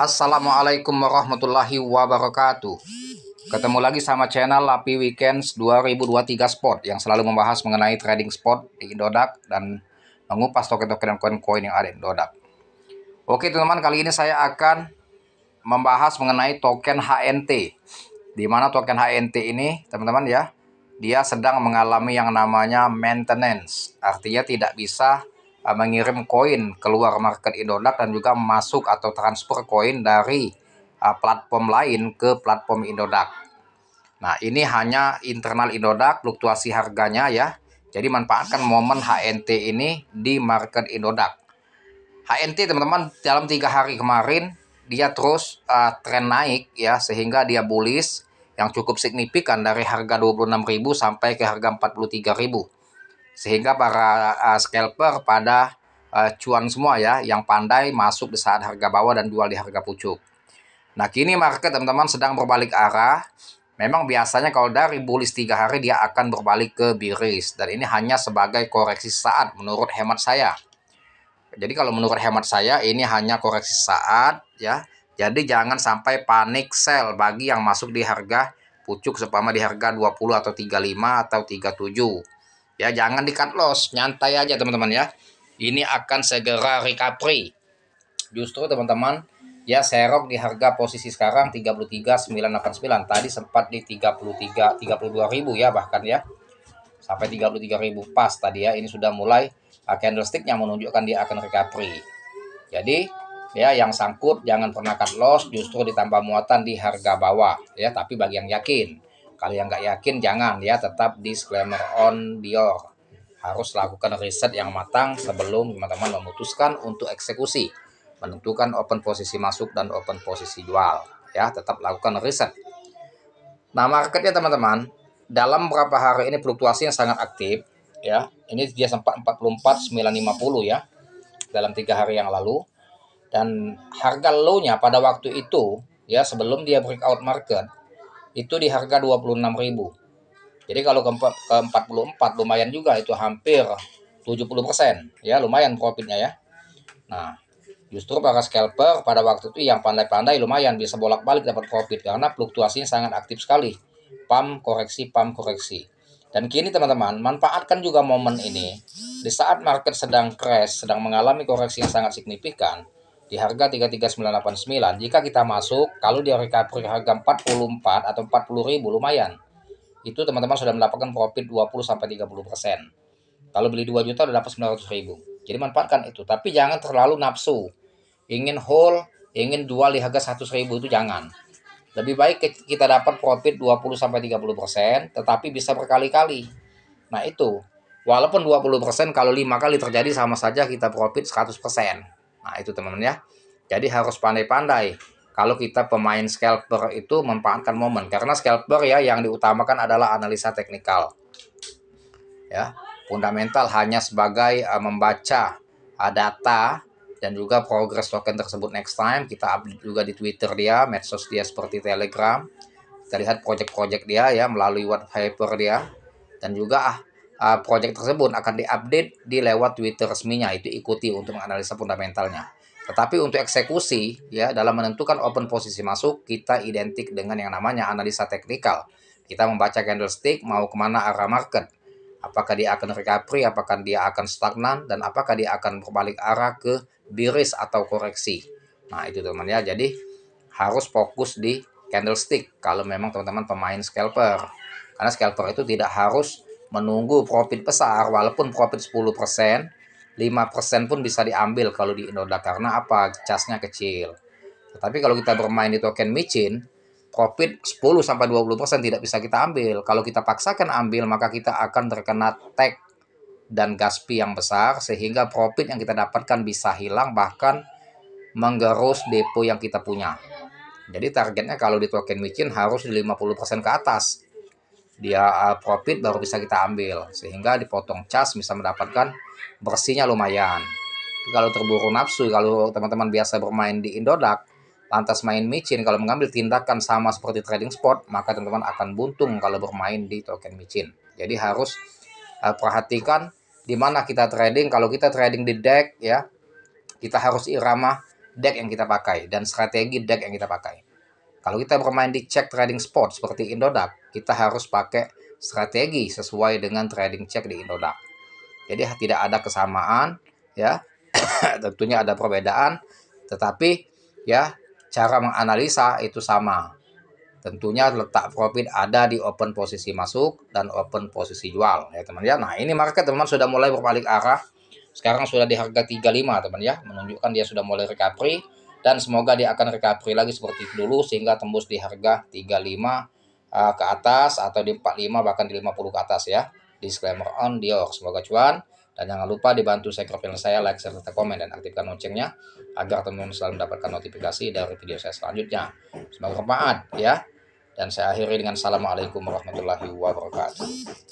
Assalamualaikum warahmatullahi wabarakatuh. Ketemu lagi sama channel Lapi Weekends 2023 Spot yang selalu membahas mengenai trading spot di Indodax dan mengupas token-token dan koin-koin yang ada di Indodax. Oke teman-teman, kali ini saya akan membahas mengenai token HNT. Di mana token HNT ini teman-teman ya, dia sedang mengalami yang namanya maintenance. Artinya tidak bisa mengirim koin keluar market Indodax dan juga masuk atau transfer koin dari platform lain ke platform Indodax. Nah, ini hanya internal Indodax, fluktuasi harganya ya. Jadi manfaatkan momen HNT ini di market Indodax. HNT teman-teman dalam 3 hari kemarin dia terus tren naik ya, sehingga dia bullish yang cukup signifikan dari harga 26.000 sampai ke harga 43.000. Sehingga para scalper pada cuan semua ya, yang pandai masuk di saat harga bawah dan jual di harga pucuk. Nah, kini market teman-teman sedang berbalik arah. Memang biasanya kalau dari bullish 3 hari dia akan berbalik ke bearish, dan ini hanya sebagai koreksi saat menurut hemat saya. Jadi kalau menurut hemat saya ini hanya koreksi saat ya. Jadi jangan sampai panik sell bagi yang masuk di harga pucuk seumpama di harga 20 atau 35 atau 37. Ya, jangan di cut loss, nyantai aja teman-teman ya. Ini akan segera recovery. Justru teman-teman, ya serok di harga posisi sekarang 33.989. Tadi sempat di 32.000 ya bahkan ya. Sampai 33.000 pas tadi ya. Ini sudah mulai candlestick yang menunjukkan dia akan recovery. Jadi ya yang sangkut jangan pernah cut loss, justru ditambah muatan di harga bawah ya. Tapi bagi yang yakin, kalau yang nggak yakin jangan ya, tetap disclaimer on Dior. Harus lakukan riset yang matang sebelum teman-teman memutuskan untuk eksekusi, menentukan open posisi masuk dan open posisi jual ya. Tetap lakukan riset. Nah, marketnya teman-teman dalam beberapa hari ini fluktuasinya sangat aktif ya. Ini dia sempat 44.950 ya dalam 3 hari yang lalu, dan harga low-nya pada waktu itu ya sebelum dia breakout market itu di harga 26.000. Jadi kalau ke 44 lumayan juga, itu hampir 70% ya, lumayan profitnya ya. Nah, justru para scalper pada waktu itu yang pandai-pandai lumayan bisa bolak-balik dapat profit karena fluktuasinya sangat aktif sekali. Pump koreksi. Dan kini teman-teman manfaatkan juga momen ini di saat market sedang crash, sedang mengalami koreksi yang sangat signifikan di harga 33.989. Jika kita masuk, kalau dia recovery harga 44 atau 40.000 lumayan. Itu teman-teman sudah mendapatkan profit 20-30%. Kalau beli 2 juta udah dapat 900.000. Jadi manfaatkan itu, tapi jangan terlalu nafsu. Ingin hold, ingin jual di harga 100.000 itu jangan. Lebih baik kita dapat profit 20-30%, tetapi bisa berkali-kali. Nah itu, walaupun 20%, kalau 5 kali terjadi sama saja kita profit 100%. Nah itu teman-teman ya. Jadi harus pandai-pandai. Kalau kita pemain scalper itu memanfaatkan momen, karena scalper ya yang diutamakan adalah analisa teknikal. Ya, fundamental hanya sebagai membaca data dan juga progress token tersebut next time. Kita update juga di Twitter dia, medsos dia seperti Telegram. Kita lihat project-project dia ya melalui white paper dia, dan juga project tersebut akan diupdate di lewat Twitter resminya. Itu ikuti untuk menganalisa fundamentalnya. Tetapi untuk eksekusi ya dalam menentukan open posisi masuk, kita identik dengan yang namanya analisa teknikal. Kita membaca candlestick mau kemana arah market. Apakah dia akan recovery, apakah dia akan stagnan, dan apakah dia akan berbalik arah ke bearish atau koreksi. Nah itu teman ya, jadi harus fokus di candlestick kalau memang teman-teman pemain scalper. Karena scalper itu tidak harus menunggu profit besar, walaupun profit 10%, 5% pun bisa diambil kalau di Indodax, karena apa? Casnya kecil. Tetapi kalau kita bermain di token micin, profit 10-20% tidak bisa kita ambil. Kalau kita paksakan ambil, maka kita akan terkena tag dan gas fee yang besar, sehingga profit yang kita dapatkan bisa hilang, bahkan menggerus depo yang kita punya. Jadi targetnya kalau di token micin harus di 50% ke atas. Dia profit baru bisa kita ambil, sehingga dipotong cas bisa mendapatkan bersihnya lumayan. Kalau terburu nafsu, kalau teman-teman biasa bermain di Indodax lantas main micin, kalau mengambil tindakan sama seperti trading spot, maka teman-teman akan buntung kalau bermain di token micin. Jadi harus perhatikan di mana kita trading. Kalau kita trading di DEX ya, kita harus irama deck yang kita pakai dan strategi deck yang kita pakai. Kalau kita bermain di check trading spot seperti Indodax, kita harus pakai strategi sesuai dengan trading check di Indodax. Jadi tidak ada kesamaan, ya. Tentunya ada perbedaan, tetapi ya cara menganalisa itu sama. Tentunya letak profit ada di open posisi masuk dan open posisi jual, ya teman ya. Nah, ini market teman sudah mulai berbalik arah. Sekarang sudah di harga 35 teman ya, menunjukkan dia sudah mulai recovery dan semoga dia akan recovery lagi seperti dulu sehingga tembus di harga 35 ke atas atau di 45 bahkan di 50 ke atas ya. Disclaimer on Dior, semoga cuan. Dan jangan lupa dibantu subscribe channel saya, like, share, serta komen, dan aktifkan loncengnya agar teman-teman selalu mendapatkan notifikasi dari video saya selanjutnya. Semoga bermanfaat ya. Dan saya akhiri dengan assalamualaikum warahmatullahi wabarakatuh.